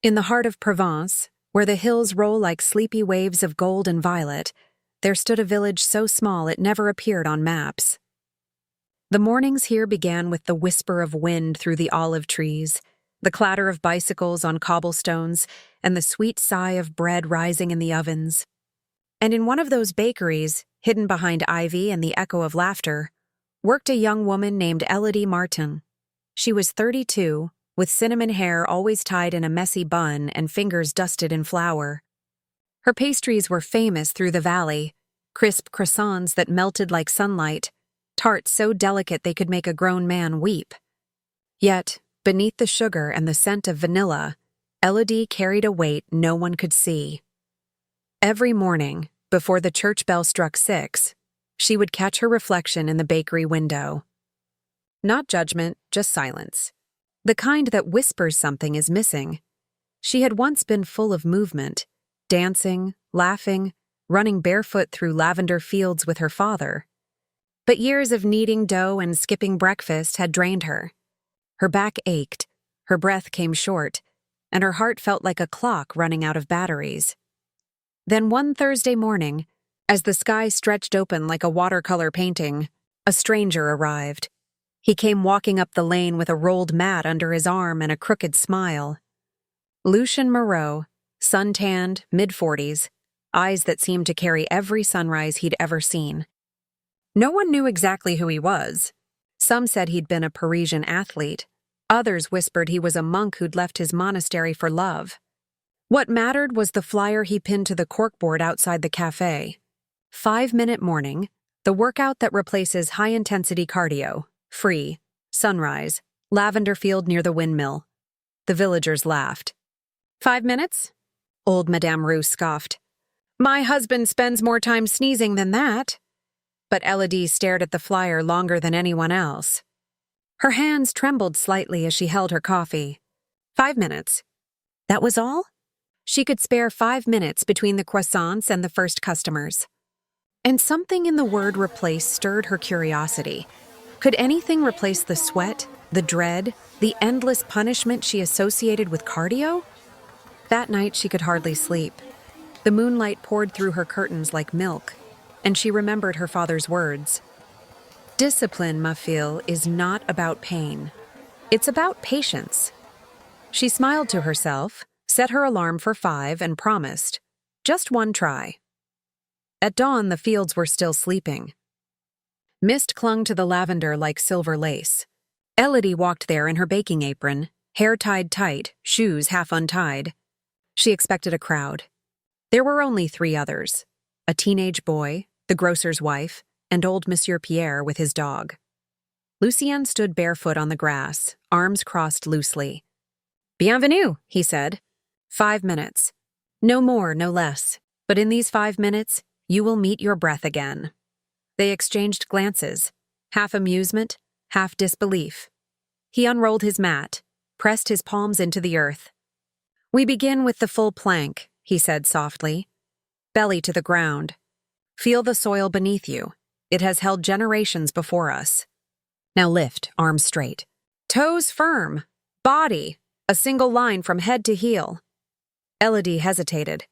In the heart of Provence, where the hills roll like sleepy waves of gold and violet, there stood a village so small it never appeared on maps. The mornings here began with the whisper of wind through the olive trees, the clatter of bicycles on cobblestones, and the sweet sigh of bread rising in the ovens. And in one of those bakeries, hidden behind ivy and the echo of laughter, worked a young woman named Elodie Martin. She was 32, with cinnamon hair always tied in a messy bun and fingers dusted in flour. Her pastries were famous through the valley, crisp croissants that melted like sunlight, tarts so delicate they could make a grown man weep. Yet, beneath the sugar and the scent of vanilla, Elodie carried a weight no one could see. Every morning, before the church bell struck 6, she would catch her reflection in the bakery window. Not judgment, just silence. The kind that whispers something is missing. She had once been full of movement, dancing, laughing, running barefoot through lavender fields with her father. But years of kneading dough and skipping breakfast had drained her. Her back ached, her breath came short, and her heart felt like a clock running out of batteries. Then one Thursday morning, as the sky stretched open like a watercolor painting, a stranger arrived. He came walking up the lane with a rolled mat under his arm and a crooked smile. Lucien Moreau, suntanned, mid-40s, eyes that seemed to carry every sunrise he'd ever seen. No one knew exactly who he was. Some said he'd been a Parisian athlete. Others whispered he was a monk who'd left his monastery for love. What mattered was the flyer he pinned to the corkboard outside the cafe. 5-minute morning, the workout that replaces high-intensity cardio, free, sunrise, lavender field near the windmill. The villagers laughed. 5 minutes? Old Madame Roux scoffed. My husband spends more time sneezing than that. But Elodie stared at the flyer longer than anyone else. Her hands trembled slightly as she held her coffee. 5 minutes. That was all? She could spare 5 minutes between the croissants and the first customers. And something in the word replace stirred her curiosity. Could anything replace the sweat, the dread, the endless punishment she associated with cardio? That night she could hardly sleep. The moonlight poured through her curtains like milk, and she remembered her father's words. Discipline, ma fille, is not about pain. It's about patience. She smiled to herself, set her alarm for 5, and promised, just one try. At dawn, the fields were still sleeping. Mist clung to the lavender like silver lace. Elodie walked there in her baking apron, hair tied tight, shoes half untied. She expected a crowd. There were only 3 others: a teenage boy, the grocer's wife, and old Monsieur Pierre with his dog. Lucien stood barefoot on the grass, arms crossed loosely. Bienvenue, he said. 5 minutes. No more, no less. But in these 5 minutes, you will meet your breath again. They exchanged glances, half amusement, half disbelief. He unrolled his mat, pressed his palms into the earth. We begin with the full plank, he said softly. Belly to the ground. Feel the soil beneath you. It has held generations before us. Now lift, arms straight. Toes firm. Body, a single line from head to heel. Elodie hesitated.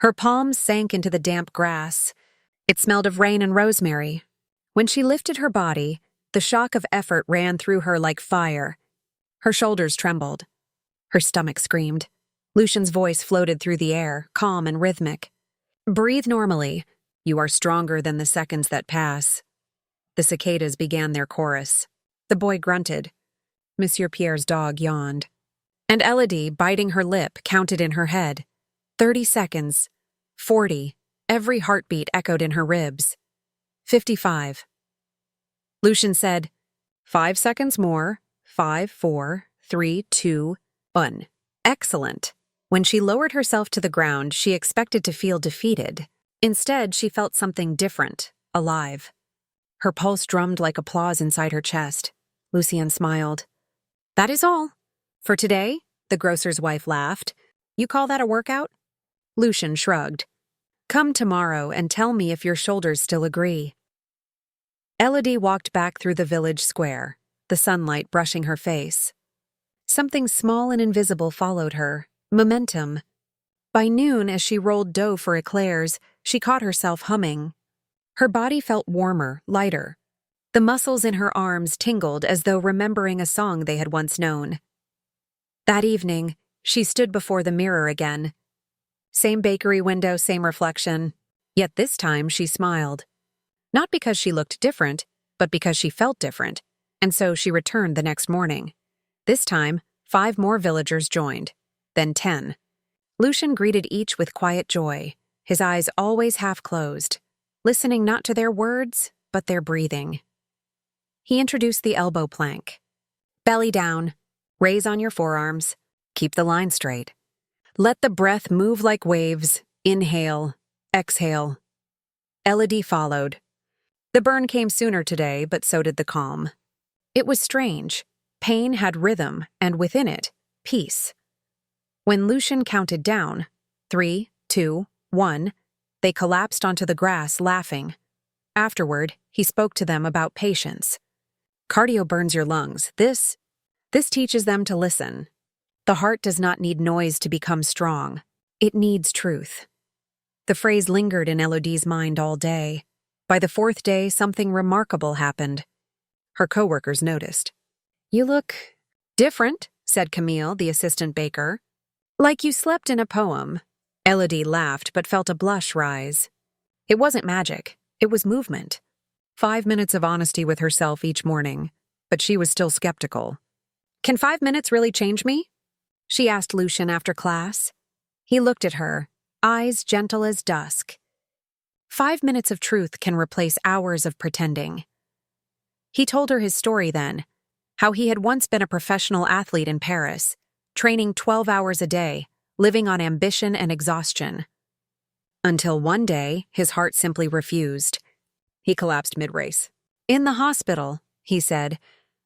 Her palms sank into the damp grass. It smelled of rain and rosemary. When she lifted her body, the shock of effort ran through her like fire. Her shoulders trembled. Her stomach screamed. Lucien's voice floated through the air, calm and rhythmic. Breathe normally. You are stronger than the seconds that pass. The cicadas began their chorus. The boy grunted. Monsieur Pierre's dog yawned. And Elodie, biting her lip, counted in her head. 30 seconds. 40. Every heartbeat echoed in her ribs. 55. Lucien said, 5 seconds more. 5, 4, 3, 2, 1. Excellent. When she lowered herself to the ground, she expected to feel defeated. Instead, she felt something different, alive. Her pulse drummed like applause inside her chest. Lucien smiled. That is all. For today, the grocer's wife laughed. You call that a workout? Lucien shrugged. Come tomorrow and tell me if your shoulders still agree. Elodie walked back through the village square, the sunlight brushing her face. Something small and invisible followed her, Momentum. By noon, as she rolled dough for eclairs, she caught herself humming. Her body felt warmer, lighter. The muscles in her arms tingled as though remembering a song they had once known. That evening, she stood before the mirror again. Same bakery window, same reflection. Yet this time she smiled. Not because she looked different, but because she felt different, and so she returned the next morning. This time, 5 more villagers joined, then 10. Lucian greeted each with quiet joy, his eyes always half closed, listening not to their words, but their breathing. He introduced the elbow plank. Belly down, raise on your forearms, keep the line straight. Let the breath move like waves, inhale, exhale. Elodie followed. The burn came sooner today, but so did the calm. It was strange. Pain had rhythm, and within it, peace. When Lucian counted down, 3, 2, 1, they collapsed onto the grass, laughing. Afterward, he spoke to them about patience. Cardio burns your lungs. This teaches them to listen. The heart does not need noise to become strong. It needs truth. The phrase lingered in Elodie's mind all day. By the 4th day, something remarkable happened. Her coworkers noticed. "You look different," said Camille, the assistant baker. "Like you slept in a poem." Elodie laughed but felt a blush rise. It wasn't magic. It was movement. 5 minutes of honesty with herself each morning, but she was still skeptical. "Can 5 minutes really change me?" she asked Lucian after class. He looked at her, eyes gentle as dusk. 5 minutes of truth can replace hours of pretending. He told her his story then, how he had once been a professional athlete in Paris, training 12 hours a day, living on ambition and exhaustion. Until one day, his heart simply refused. He collapsed mid-race. "In the hospital," he said,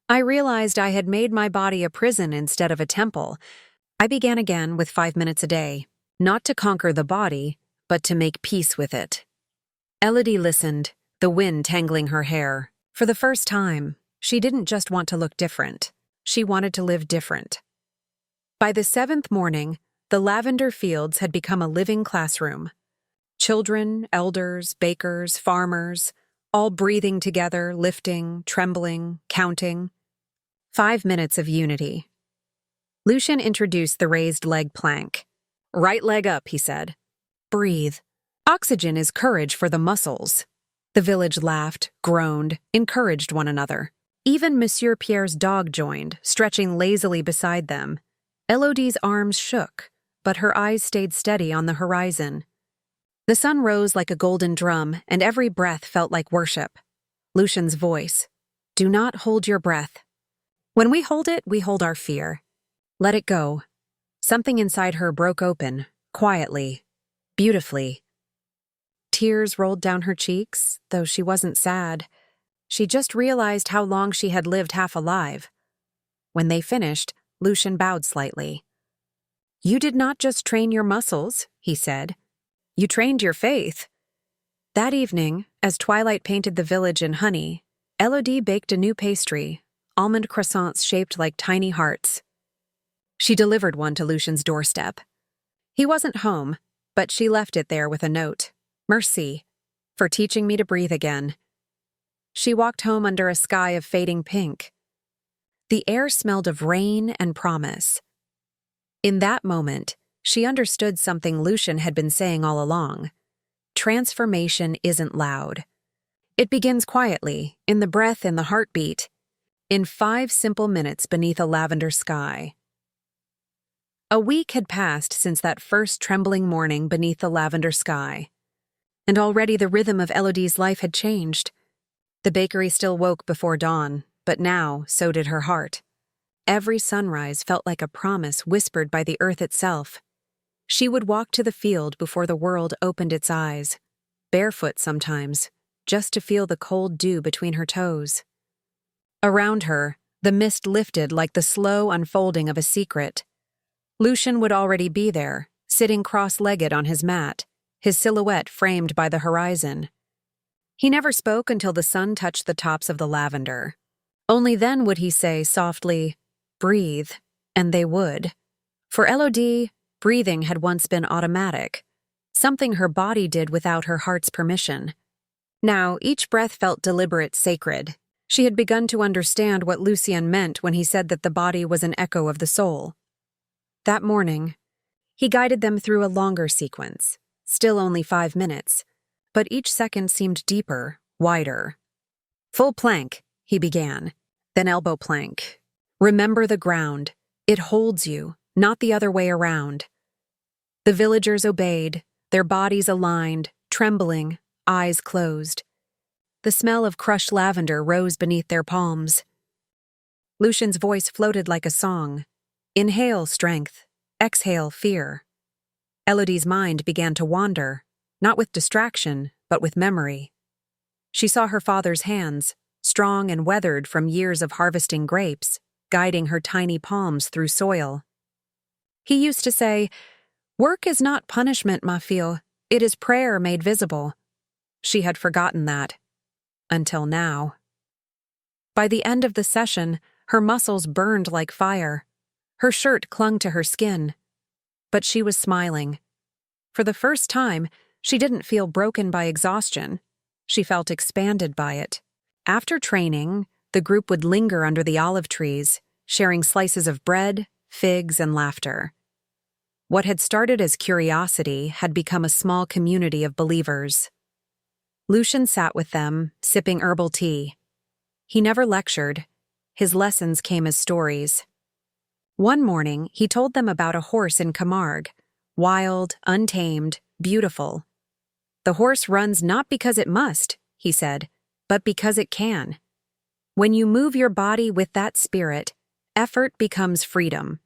"I realized I had made my body a prison instead of a temple. I began again with 5 minutes a day, not to conquer the body, but to make peace with it." Elodie listened, the wind tangling her hair. For the first time, she didn't just want to look different. She wanted to live different. By the 7th morning, the lavender fields had become a living classroom. Children, elders, bakers, farmers, all breathing together, lifting, trembling, counting. 5 minutes of unity. Lucian introduced the raised leg plank. "Right leg up," he said. "Breathe. Oxygen is courage for the muscles." The village laughed, groaned, encouraged one another. Even Monsieur Pierre's dog joined, stretching lazily beside them. Elodie's arms shook, but her eyes stayed steady on the horizon. The sun rose like a golden drum, and every breath felt like worship. Lucian's voice. "Do not hold your breath. When we hold it, we hold our fear. Let it go." Something inside her broke open, quietly, beautifully. Tears rolled down her cheeks, though she wasn't sad. She just realized how long she had lived half alive. When they finished, Lucian bowed slightly. "You did not just train your muscles," he said. "You trained your faith." That evening, as twilight painted the village in honey, Elodie baked a new pastry, almond croissants shaped like tiny hearts. She delivered one to Lucian's doorstep. He wasn't home, but she left it there with a note. "Merci, for teaching me to breathe again." She walked home under a sky of fading pink. The air smelled of rain and promise. In that moment, she understood something Lucian had been saying all along. Transformation isn't loud. It begins quietly, in the breath and the heartbeat, in 5 simple minutes beneath a lavender sky. A week had passed since that first trembling morning beneath the lavender sky. And already the rhythm of Elodie's life had changed. The bakery still woke before dawn, but now so did her heart. Every sunrise felt like a promise whispered by the earth itself. She would walk to the field before the world opened its eyes, barefoot sometimes, just to feel the cold dew between her toes. Around her, the mist lifted like the slow unfolding of a secret. Lucian would already be there, sitting cross-legged on his mat, his silhouette framed by the horizon. He never spoke until the sun touched the tops of the lavender. Only then would he say softly, "Breathe," and they would. For Elodie, Breathing had once been automatic, something her body did without her heart's permission. Now, each breath felt deliberate, sacred. She had begun to understand what Lucien meant when he said that the body was an echo of the soul. That morning, he guided them through a longer sequence, still only 5 minutes, but each second seemed deeper, wider. Full plank, he began, then elbow plank. Remember the ground. It holds you, not the other way around. The villagers obeyed, their bodies aligned, trembling, eyes closed. The smell of crushed lavender rose beneath their palms. Lucian's voice floated like a song. Inhale strength, exhale fear. Elodie's mind began to wander, not with distraction, but with memory. She saw her father's hands, strong and weathered from years of harvesting grapes, guiding her tiny palms through soil. He used to say, "Work is not punishment, ma fille. It is prayer made visible." She had forgotten that. Until now. By the end of the session, her muscles burned like fire. Her shirt clung to her skin. But she was smiling. For the first time, she didn't feel broken by exhaustion. She felt expanded by it. After training, the group would linger under the olive trees, sharing slices of bread, figs, and laughter. What had started as curiosity had become a small community of believers. Lucian sat with them, sipping herbal tea. He never lectured. His lessons came as stories. One morning, he told them about a horse in Camargue, wild, untamed, beautiful. The horse runs not because it must, he said, but because it can. When you move your body with that spirit, effort becomes freedom.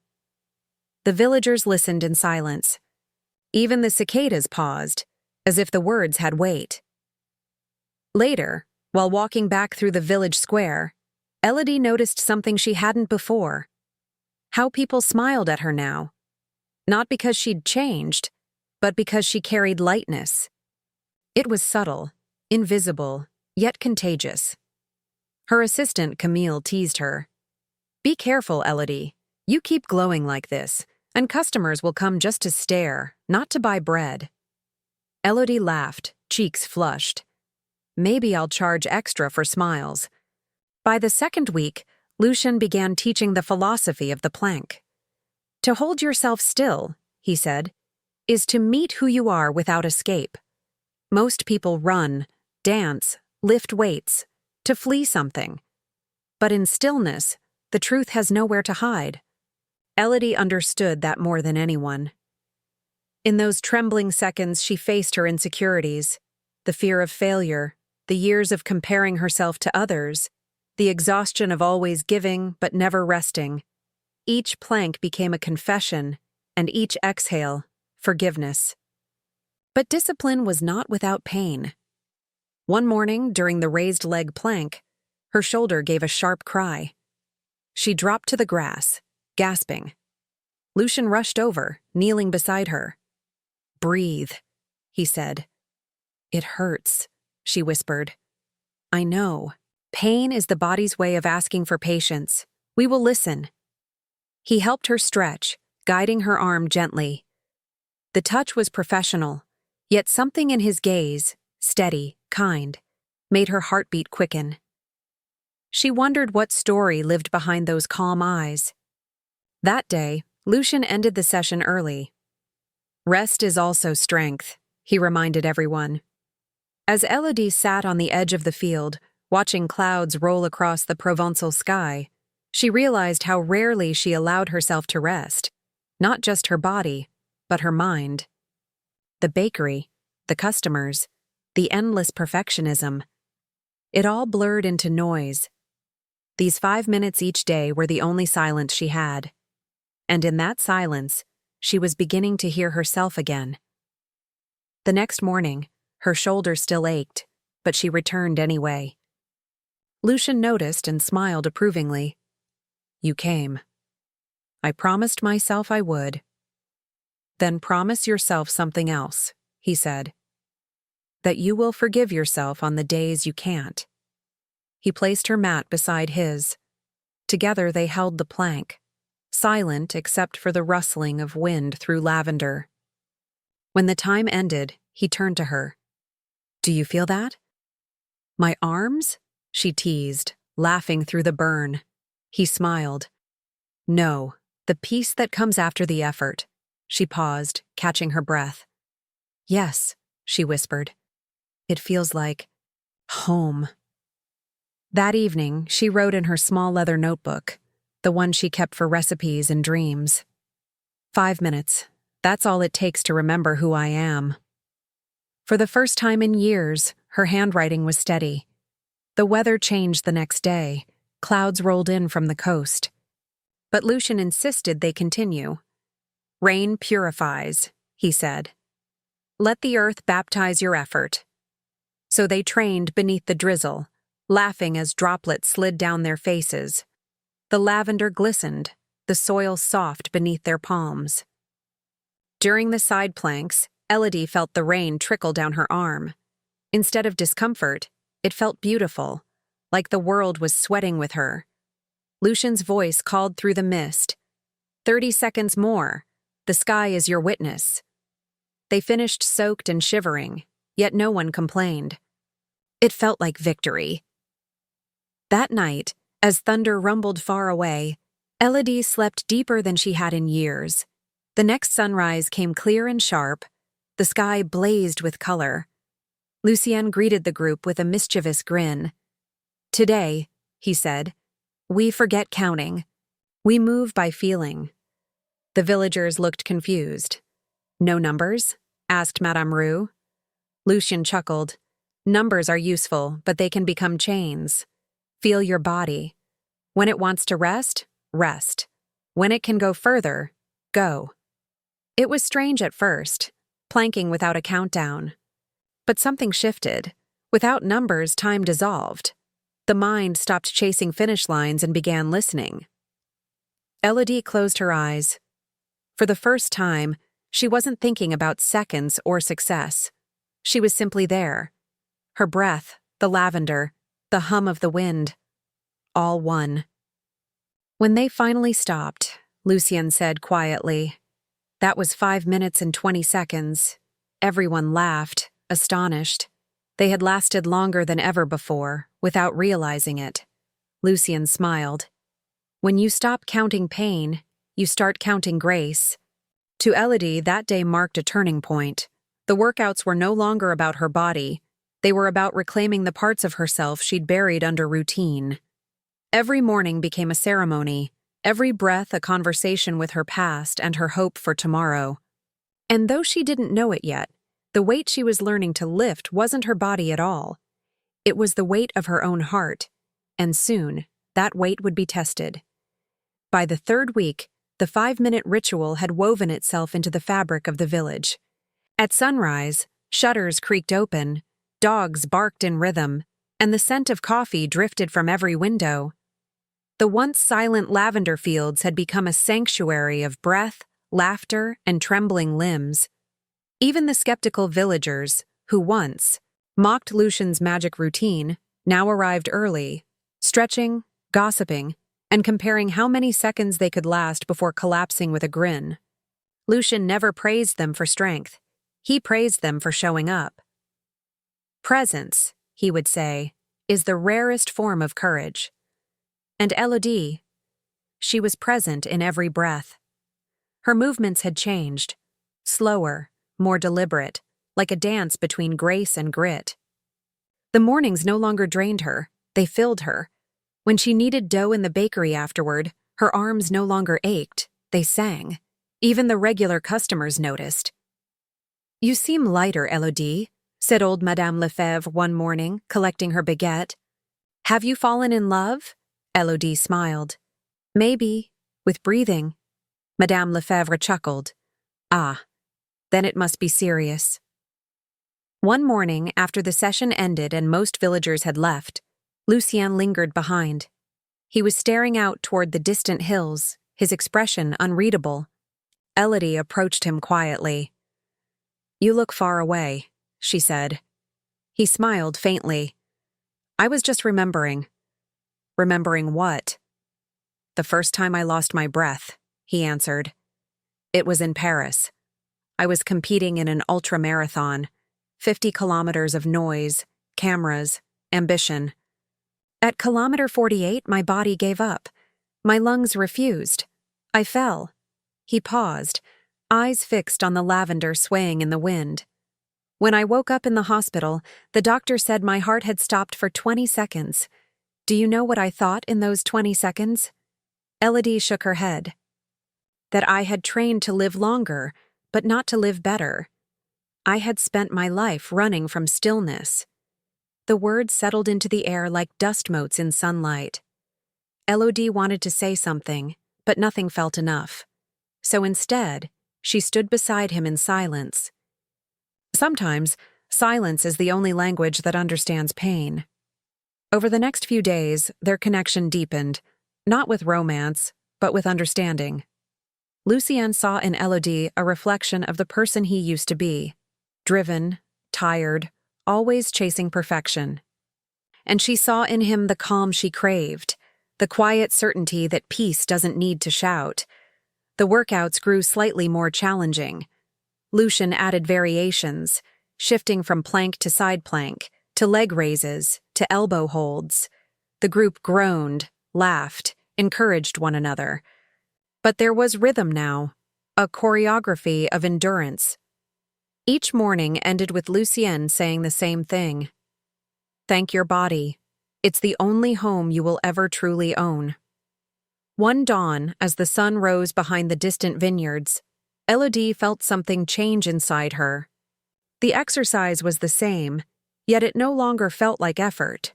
The villagers listened in silence. Even the cicadas paused, as if the words had weight. Later, while walking back through the village square, Elodie noticed something she hadn't before. How people smiled at her now. Not because she'd changed, but because she carried lightness. It was subtle, invisible, yet contagious. Her assistant, Camille, teased her. "Be careful, Elodie. You keep glowing like this, and customers will come just to stare, not to buy bread." Elodie laughed, cheeks flushed. "Maybe I'll charge extra for smiles." By the second week, Lucian began teaching the philosophy of the plank. To hold yourself still, he said, is to meet who you are without escape. Most people run, dance, lift weights, to flee something. But in stillness, the truth has nowhere to hide. Elodie understood that more than anyone. In those trembling seconds, she faced her insecurities, the fear of failure, the years of comparing herself to others, the exhaustion of always giving but never resting. Each plank became a confession, and each exhale, forgiveness. But discipline was not without pain. One morning, during the raised leg plank, her shoulder gave a sharp cry. She dropped to the grass, gasping. Lucian rushed over, kneeling beside her. "Breathe," he said. "It hurts," she whispered. "I know. Pain is the body's way of asking for patience. We will listen." He helped her stretch, guiding her arm gently. The touch was professional, yet something in his gaze, steady, kind, made her heartbeat quicken. She wondered what story lived behind those calm eyes. That day, Lucian ended the session early. "Rest is also strength," he reminded everyone. As Elodie sat on the edge of the field, watching clouds roll across the Provençal sky, she realized how rarely she allowed herself to rest, not just her body, but her mind. The bakery, the customers, the endless perfectionism. It all blurred into noise. These 5 minutes each day were the only silence she had. And in that silence, she was beginning to hear herself again. The next morning, her shoulder still ached, but she returned anyway. Lucian noticed and smiled approvingly. "You came. I promised myself I would." "Then promise yourself something else," he said. "That you will forgive yourself on the days you can't." He placed her mat beside his. Together they held the plank, silent except for the rustling of wind through lavender. When the time ended, he turned to her. "Do you feel that?" "My arms?" she teased, laughing through the burn. He smiled. "No, the peace that comes after the effort." She paused, catching her breath. "Yes," she whispered. "It feels like home." That evening, she wrote in her small leather notebook, the one she kept for recipes and dreams. 5 minutes. That's all it takes to remember who I am. For the first time in years, her handwriting was steady. The weather changed the next day. Clouds rolled in from the coast. But Lucian insisted they continue. "Rain purifies," he said. "Let the earth baptize your effort." So they trained beneath the drizzle, laughing as droplets slid down their faces. The lavender glistened, the soil soft beneath their palms. During the side planks, Elodie felt the rain trickle down her arm. Instead of discomfort, it felt beautiful, like the world was sweating with her. Lucian's voice called through the mist. 30 seconds more. The sky is your witness." They finished soaked and shivering, yet no one complained. It felt like victory. That night, as thunder rumbled far away, Elodie slept deeper than she had in years. The next sunrise came clear and sharp. The sky blazed with color. Lucien greeted the group with a mischievous grin. "Today," he said, "we forget counting. We move by feeling." The villagers looked confused. "No numbers?" asked Madame Rue. Lucien chuckled. "Numbers are useful, but they can become chains. Feel your body. When it wants to rest, rest. When it can go further, go." It was strange at first, planking without a countdown. But something shifted. Without numbers, time dissolved. The mind stopped chasing finish lines and began listening. Elodie closed her eyes. For the first time, she wasn't thinking about seconds or success. She was simply there. Her breath, the lavender, the hum of the wind. All one. When they finally stopped, Lucien said quietly, "That was 5 minutes and 20 seconds. Everyone laughed, astonished. They had lasted longer than ever before, without realizing it. Lucien smiled. When you stop counting pain, you start counting grace. To Elodie, that day marked a turning point. The workouts were no longer about her body. They were about reclaiming the parts of herself she'd buried under routine. Every morning became a ceremony, every breath a conversation with her past and her hope for tomorrow. And though she didn't know it yet, the weight she was learning to lift wasn't her body at all. It was the weight of her own heart, and soon, that weight would be tested. By the 3rd week, the 5-minute ritual had woven itself into the fabric of the village. At sunrise, shutters creaked open, dogs barked in rhythm, and the scent of coffee drifted from every window. The once silent lavender fields had become a sanctuary of breath, laughter, and trembling limbs. Even the skeptical villagers, who once mocked Lucian's magic routine, now arrived early, stretching, gossiping, and comparing how many seconds they could last before collapsing with a grin. Lucian never praised them for strength. He praised them for showing up. "Presence," he would say, "is the rarest form of courage." And Elodie, she was present in every breath. Her movements had changed, slower, more deliberate, like a dance between grace and grit. The mornings no longer drained her, they filled her. When she kneaded dough in the bakery afterward, her arms no longer ached, they sang. Even the regular customers noticed. "You seem lighter, Elodie," said old Madame Lefebvre one morning, collecting her baguette. "Have you fallen in love?" Elodie smiled. "Maybe, with breathing." Madame Lefebvre chuckled. "Ah, then it must be serious." One morning, after the session ended and most villagers had left, Lucien lingered behind. He was staring out toward the distant hills, his expression unreadable. Elodie approached him quietly. "You look far away," she said. He smiled faintly. "I was just remembering." "Remembering what?" "The first time I lost my breath," he answered. It was in Paris. I was competing in an ultramarathon, 50 kilometers of noise, cameras, ambition. At kilometer 48, my body gave up. My lungs refused. I fell. He paused, eyes fixed on the lavender swaying in the wind. When I woke up in the hospital, the doctor said my heart had stopped for 20 seconds. Do you know what I thought in those 20 seconds? Elodie shook her head. That I had trained to live longer, but not to live better. I had spent my life running from stillness. The words settled into the air like dust motes in sunlight. Elodie wanted to say something, but nothing felt enough. So instead, she stood beside him in silence. Sometimes, silence is the only language that understands pain. Over the next few days, their connection deepened, not with romance, but with understanding. Lucien saw in Elodie a reflection of the person he used to be, driven, tired, always chasing perfection. And she saw in him the calm she craved, the quiet certainty that peace doesn't need to shout. The workouts grew slightly more challenging. Lucien added variations, shifting from plank to side plank, to leg raises, to elbow holds. The group groaned, laughed, encouraged one another. But there was rhythm now, a choreography of endurance. Each morning ended with Lucien saying the same thing. Thank your body. It's the only home you will ever truly own. One dawn, as the sun rose behind the distant vineyards, Elodie felt something change inside her. The exercise was the same, yet it no longer felt like effort.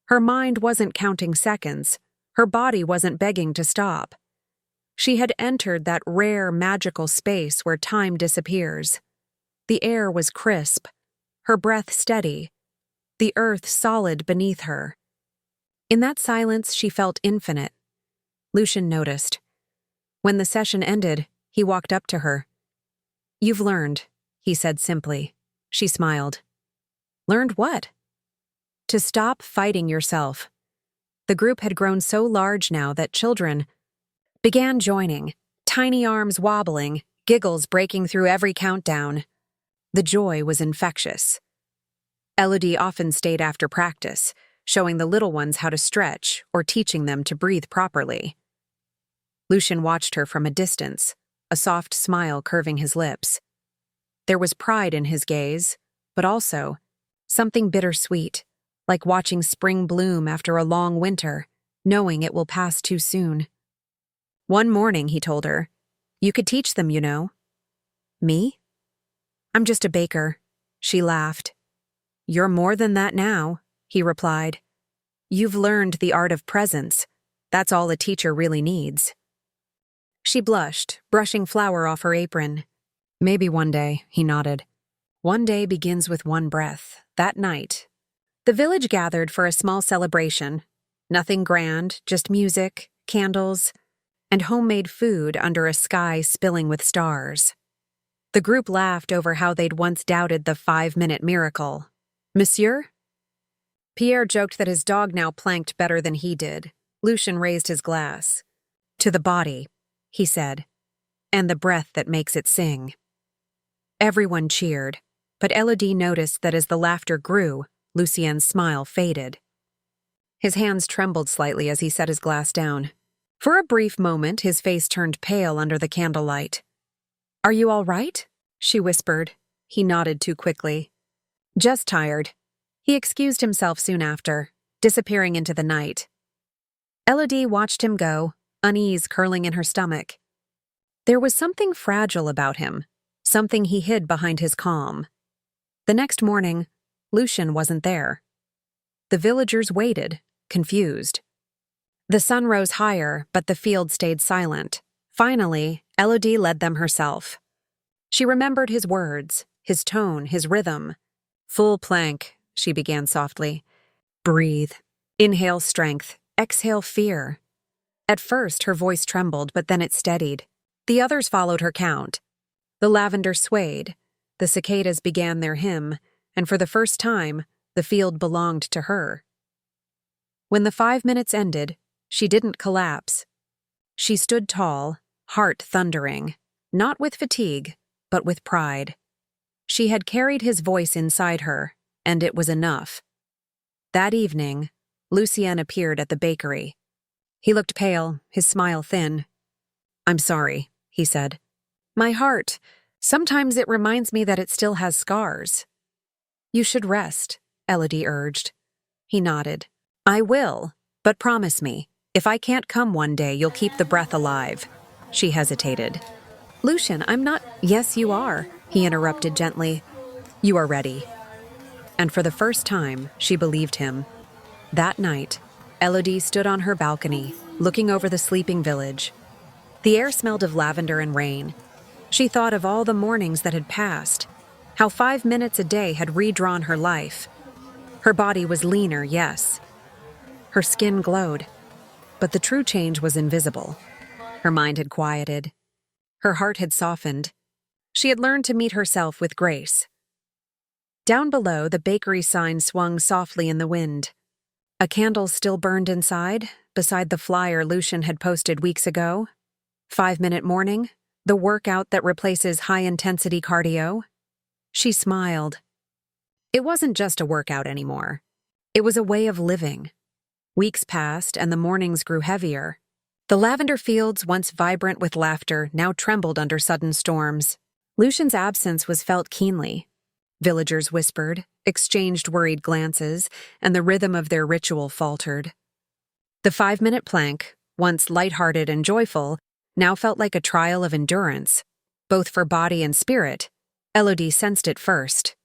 Her mind wasn't counting seconds, her body wasn't begging to stop. She had entered that rare, magical space where time disappears. The air was crisp, her breath steady, the earth solid beneath her. In that silence, she felt infinite. Lucien noticed. When the session ended, he walked up to her. You've learned, he said simply. She smiled. Learned what? To stop fighting yourself. The group had grown so large now that children began joining, tiny arms wobbling, giggles breaking through every countdown. The joy was infectious. Elodie often stayed after practice, showing the little ones how to stretch or teaching them to breathe properly. Lucien watched her from a distance, a soft smile curving his lips. There was pride in his gaze, but also something bittersweet, like watching spring bloom after a long winter, knowing it will pass too soon. One morning, he told her, you could teach them, you know. Me? I'm just a baker. She laughed. You're more than that now, he replied. You've learned the art of presence. That's all a teacher really needs. She blushed, brushing flour off her apron. Maybe one day, he nodded. One day begins with one breath. That night, the village gathered for a small celebration. Nothing grand, just music, candles, and homemade food under a sky spilling with stars. The group laughed over how they'd once doubted the 5-minute miracle. Monsieur? Pierre joked that his dog now planked better than he did. Lucien raised his glass. To the body, he said, and the breath that makes it sing. Everyone cheered, but Elodie noticed that as the laughter grew, Lucien's smile faded. His hands trembled slightly as he set his glass down. For a brief moment, his face turned pale under the candlelight. Are you all right? She whispered. He nodded too quickly. Just tired. He excused himself soon after, disappearing into the night. Elodie watched him go, unease curling in her stomach. There was something fragile about him, something he hid behind his calm. The next morning, Lucien wasn't there. The villagers waited, confused. The sun rose higher, but the field stayed silent. Finally, Elodie led them herself. She remembered his words, his tone, his rhythm. Full plank, she began softly. Breathe. Inhale strength. Exhale fear. At first, her voice trembled, but then it steadied. The others followed her count. The lavender swayed. The cicadas began their hymn, and for the first time, the field belonged to her. When the 5 minutes ended, she didn't collapse. She stood tall, heart thundering, not with fatigue, but with pride. She had carried his voice inside her, and it was enough. That evening, Lucien appeared at the bakery. He looked pale, his smile thin. "I'm sorry," he said. "My heart. Sometimes it reminds me that it still has scars." "You should rest," Elodie urged. He nodded. "I will, but promise me, if I can't come one day, you'll keep the breath alive." She hesitated. "Lucien, I'm not—" "Yes, you are," he interrupted gently. "You are ready." And for the first time, she believed him. That night, Elodie stood on her balcony, looking over the sleeping village. The air smelled of lavender and rain. She thought of all the mornings that had passed, how 5 minutes a day had redrawn her life. Her body was leaner, yes. Her skin glowed, but the true change was invisible. Her mind had quieted. Her heart had softened. She had learned to meet herself with grace. Down below, the bakery sign swung softly in the wind. A candle still burned inside, beside the flyer Lucien had posted weeks ago. 5-minute morning, the workout that replaces high-intensity cardio. She smiled. It wasn't just a workout anymore. It was a way of living. Weeks passed, and the mornings grew heavier. The lavender fields, once vibrant with laughter, now trembled under sudden storms. Lucien's absence was felt keenly. Villagers whispered, exchanged worried glances, and the rhythm of their ritual faltered. The 5-minute plank, once lighthearted and joyful, now felt like a trial of endurance, both for body and spirit. Elodie sensed it first.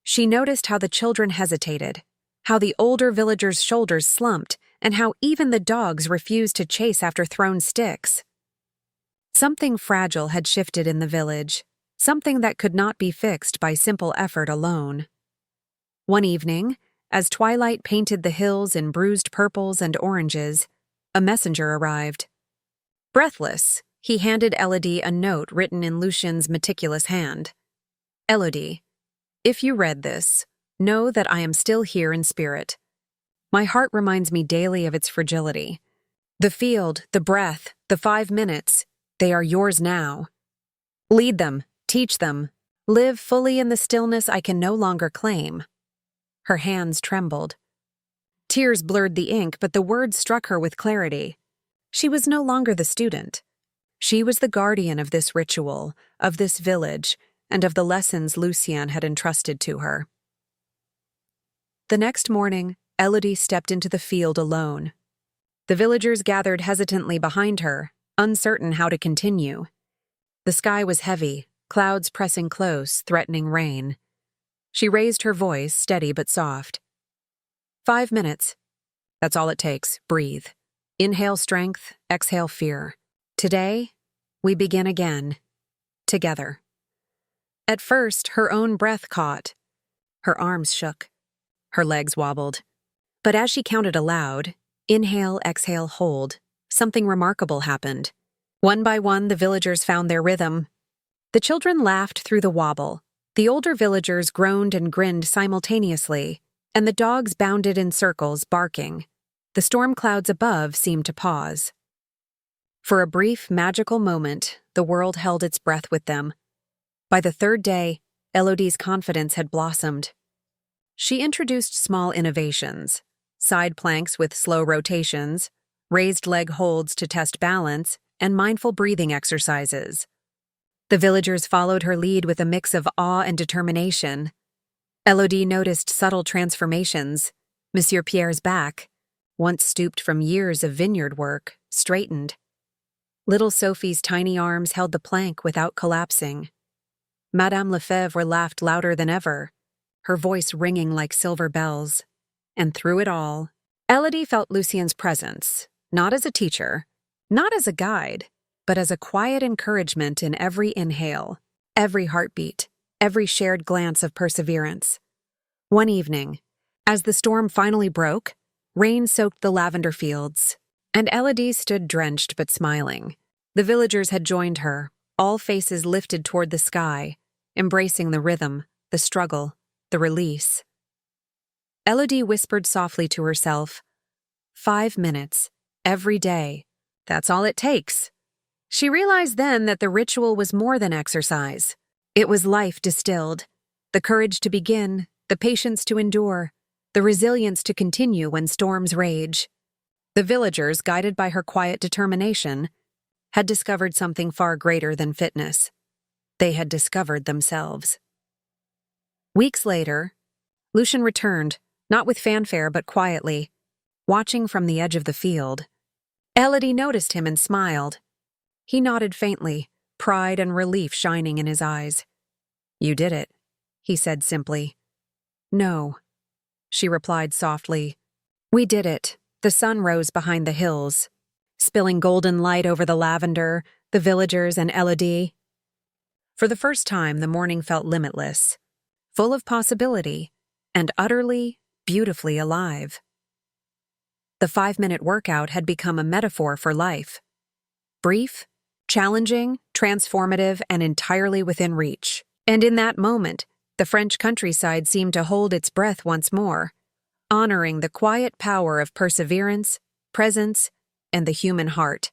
She noticed how the children hesitated, how the older villagers' shoulders slumped, and how even the dogs refused to chase after thrown sticks. Something fragile had shifted in the village, something that could not be fixed by simple effort alone. One evening, as twilight painted the hills in bruised purples and oranges, a messenger arrived. Breathless, he handed Elodie a note written in Lucien's meticulous hand. "Elodie, if you read this, know that I am still here in spirit. My heart reminds me daily of its fragility. The field, the breath, the 5 minutes, they are yours now. Lead them, teach them, live fully in the stillness I can no longer claim." Her hands trembled. Tears blurred the ink, but the words struck her with clarity. She was no longer the student. She was the guardian of this ritual, of this village, and of the lessons Lucien had entrusted to her. The next morning, Elodie stepped into the field alone. The villagers gathered hesitantly behind her, uncertain how to continue. The sky was heavy, clouds pressing close, threatening rain. She raised her voice, steady but soft. 5 minutes. That's all it takes. Breathe. Inhale strength, exhale fear. Today, we begin again. Together. At first, her own breath caught. Her arms shook. Her legs wobbled. But as she counted aloud, inhale, exhale, hold, something remarkable happened. One by one, the villagers found their rhythm. The children laughed through the wobble. The older villagers groaned and grinned simultaneously, and the dogs bounded in circles, barking. The storm clouds above seemed to pause. For a brief, magical moment, the world held its breath with them. By the 3rd day, Elodie's confidence had blossomed. She introduced small innovations, side planks with slow rotations, raised leg holds to test balance, and mindful breathing exercises. The villagers followed her lead with a mix of awe and determination. Elodie noticed subtle transformations. Monsieur Pierre's back, once stooped from years of vineyard work, straightened. Little Sophie's tiny arms held the plank without collapsing. Madame Lefebvre laughed louder than ever, her voice ringing like silver bells. And through it all, Elodie felt Lucien's presence, not as a teacher, not as a guide, but as a quiet encouragement in every inhale, every heartbeat, every shared glance of perseverance. One evening, as the storm finally broke, rain soaked the lavender fields, and Elodie stood drenched but smiling. The villagers had joined her, all faces lifted toward the sky, embracing the rhythm, the struggle, the release. Elodie whispered softly to herself, 5 minutes, every day. That's all it takes. She realized then that the ritual was more than exercise. It was life distilled, the courage to begin, the patience to endure, the resilience to continue when storms rage. The villagers, guided by her quiet determination, had discovered something far greater than fitness. They had discovered themselves. Weeks later, Lucian returned, not with fanfare but quietly, watching from the edge of the field. Elodie noticed him and smiled. He nodded faintly, pride and relief shining in his eyes. "You did it," he said simply. "No," she replied softly. "We did it." The sun rose behind the hills, spilling golden light over the lavender, the villagers, and Elodie. For the first time, the morning felt limitless, full of possibility, and utterly, beautifully alive. The 5-minute workout had become a metaphor for life. Brief, challenging, transformative, and entirely within reach. And in that moment, the French countryside seemed to hold its breath once more, honoring the quiet power of perseverance, presence, and the human heart.